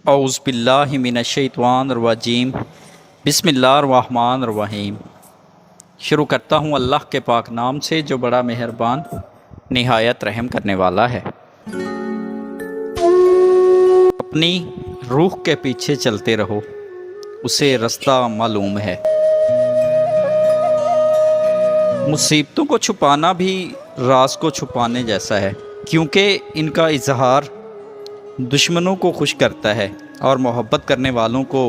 اعوذ باللہ من الشیطان الرجیم بسم اللہ الرحمن الرحیم۔ شروع کرتا ہوں اللہ کے پاک نام سے جو بڑا مہربان نہایت رحم کرنے والا ہے۔ اپنی روح کے پیچھے چلتے رہو، اسے رستہ معلوم ہے۔ مصیبتوں کو چھپانا بھی راز کو چھپانے جیسا ہے، کیونکہ ان کا اظہار دشمنوں کو خوش کرتا ہے اور محبت کرنے والوں کو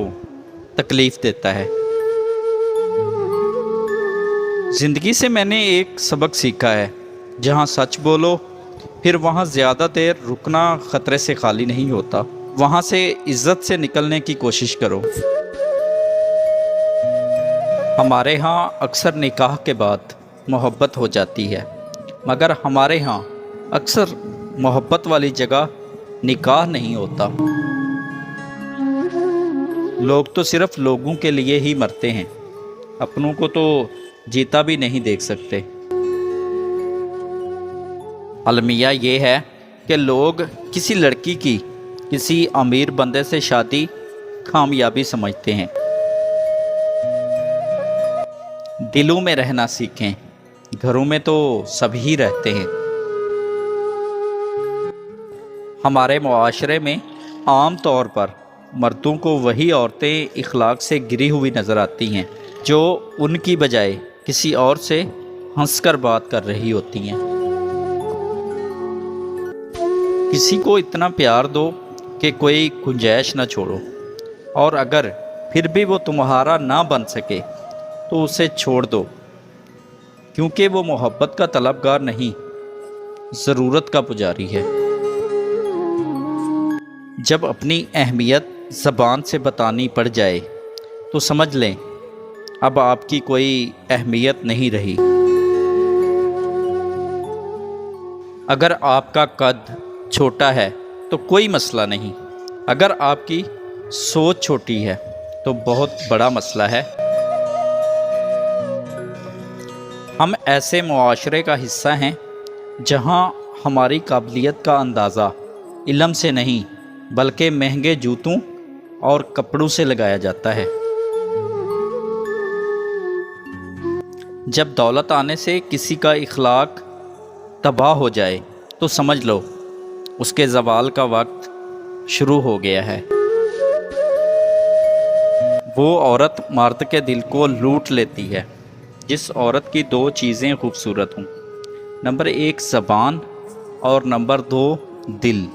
تکلیف دیتا ہے۔ زندگی سے میں نے ایک سبق سیکھا ہے، جہاں سچ بولو پھر وہاں زیادہ دیر رکنا خطرے سے خالی نہیں ہوتا، وہاں سے عزت سے نکلنے کی کوشش کرو۔ ہمارے ہاں اکثر نکاح کے بعد محبت ہو جاتی ہے، مگر ہمارے ہاں اکثر محبت والی جگہ نکاح نہیں ہوتا۔ لوگ تو صرف لوگوں کے لیے ہی مرتے ہیں، اپنوں کو تو جیتا بھی نہیں دیکھ سکتے۔ المیہ یہ ہے کہ لوگ کسی لڑکی کی کسی امیر بندے سے شادی کامیابی سمجھتے ہیں۔ دلوں میں رہنا سیکھیں، گھروں میں تو سبھی رہتے ہیں۔ ہمارے معاشرے میں عام طور پر مردوں کو وہی عورتیں اخلاق سے گری ہوئی نظر آتی ہیں جو ان کی بجائے کسی اور سے ہنس کر بات کر رہی ہوتی ہیں۔ کسی کو اتنا پیار دو کہ کوئی گنجائش نہ چھوڑو، اور اگر پھر بھی وہ تمہارا نہ بن سکے تو اسے چھوڑ دو، کیونکہ وہ محبت کا طلبگار نہیں، ضرورت کا پجاری ہے۔ جب اپنی اہمیت زبان سے بتانی پڑ جائے تو سمجھ لیں اب آپ کی کوئی اہمیت نہیں رہی۔ اگر آپ کا قد چھوٹا ہے تو کوئی مسئلہ نہیں، اگر آپ کی سوچ چھوٹی ہے تو بہت بڑا مسئلہ ہے۔ ہم ایسے معاشرے کا حصہ ہیں جہاں ہماری قابلیت کا اندازہ علم سے نہیں بلکہ مہنگے جوتوں اور کپڑوں سے لگایا جاتا ہے۔ جب دولت آنے سے کسی کا اخلاق تباہ ہو جائے تو سمجھ لو اس کے زوال کا وقت شروع ہو گیا ہے۔ وہ عورت مرد کے دل کو لوٹ لیتی ہے جس عورت کی دو چیزیں خوبصورت ہوں، نمبر 1 زبان اور نمبر 2 دل۔